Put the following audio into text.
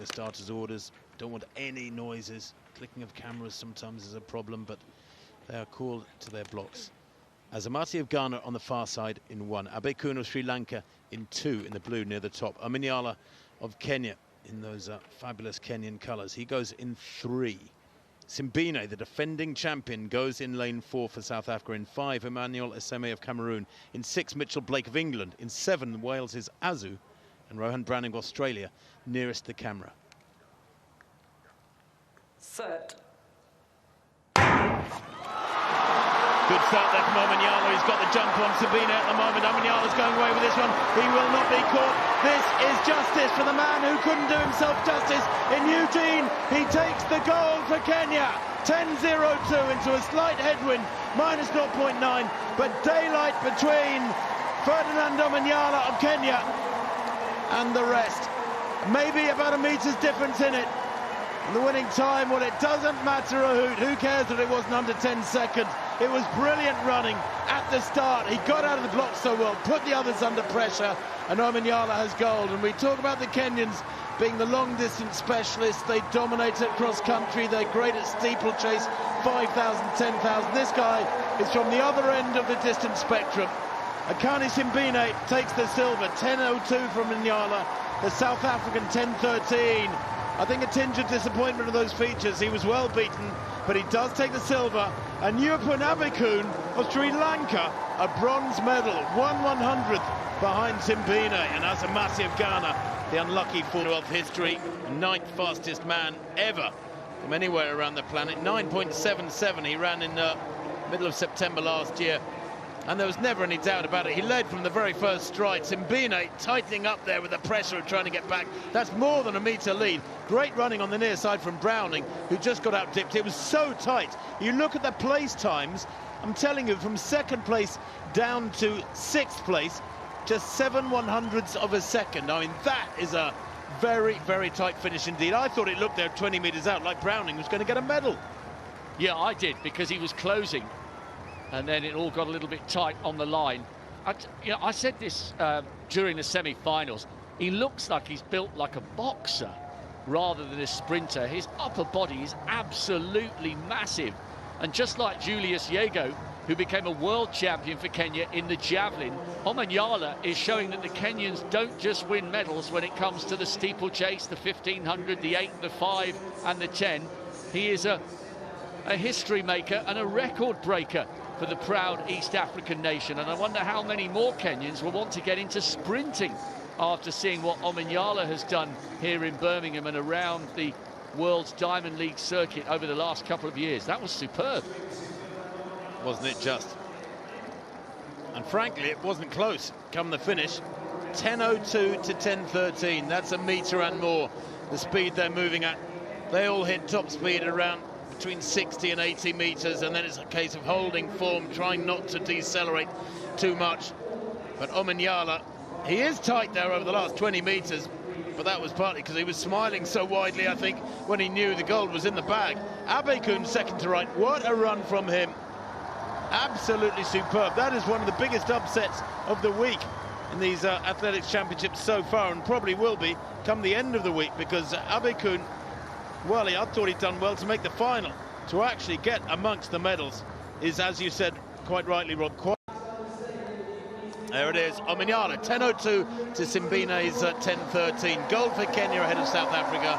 the starter's orders. Don't want any noises. Clicking of cameras sometimes is a problem, but they are called to their blocks. Azamati of Ghana on the far side in 1. Abekun of Sri Lanka in 2 in the blue near the top. Omanyala of Kenya in those fabulous Kenyan colours. He goes in 3. Simbine, the defending champion, goes in lane 4 for South Africa. In 5, Emmanuel Eseme of Cameroon. In 6, Mitchell Blake of England. In 7, Wales' Azu. And Rohan Browning of Australia nearest the camera. Set. Good start there from Omanyala. He's got the jump on Simbine at the moment. Omanyala's going away with this one. He will not be caught. This is justice for the man who couldn't do himself justice in Eugene. He takes the goal for Kenya. 10-0-2 into a slight headwind, minus 0.9. But daylight between Ferdinand Omanyala of Kenya and the rest. Maybe about a meter's difference in it. And the winning time, well, it doesn't matter a hoot. Who cares that it wasn't under 10 seconds? It was brilliant running at the start. He got out of the block so well, put the others under pressure, and Omanyala has gold. And we talk about the Kenyans being the long-distance specialists. They dominate at cross-country. They're great at steeplechase, 5,000, 10,000. This guy is from the other end of the distance spectrum. Akani Simbine takes the silver, 10.02 from Omanyala. The South African 10.13. I think a tinge of disappointment of those features. He was well beaten, but he does take the silver. And Nyupun Abekun of Sri Lanka, a bronze medal, 1/100th behind Simbine. And Azamati of Ghana, the unlucky 12th history, 9th fastest man ever from anywhere around the planet. 9.77 he ran in the middle of September last year. And there was never any doubt about it. He led from the very first stride. Simbine tightening up there with the pressure of trying to get back. That's more than a metre lead. Great running on the near side from Browning, who just got out-dipped. It was so tight. You look at the place times, I'm telling you, from 2nd place down to 6th place, just 7/100ths of a second. I mean, that is a very, very tight finish indeed. I thought it looked there 20 metres out, like Browning was going to get a medal. Yeah, I did, because he was closing. And then it all got a little bit tight on the line. I said this during the semi-finals. He looks like he's built like a boxer rather than a sprinter. His upper body is absolutely massive. And just like Julius Yego, who became a world champion for Kenya in the javelin, Omanyala is showing that the Kenyans don't just win medals when it comes to the steeplechase, the 1500, the 8, the 5 and the 10. He is a history maker and a record breaker for the proud East African nation. And I wonder how many more Kenyans will want to get into sprinting after seeing what Omanyala has done here in Birmingham and around the World's Diamond League circuit over the last couple of years. That was superb. Wasn't it just? And frankly, it wasn't close come the finish. 10.02 to 10.13. That's a metre and more, the speed they're moving at. They all hit top speed around between 60 and 80 metres, and then it's a case of holding form, trying not to decelerate too much. But Omanyala, he is tight there over the last 20 metres, but that was partly because he was smiling so widely, I think, when he knew the gold was in the bag. Abekun second to right. What a run from him. Absolutely superb. That is one of the biggest upsets of the week in these athletics championships so far, and probably will be come the end of the week, because Abekun, well, I thought he'd done well to make the final. To actually get amongst the medals is, as you said quite rightly, Rob, there it is, Omanyala, 10.02 to Simbine's 10.13. Gold for Kenya ahead of South Africa.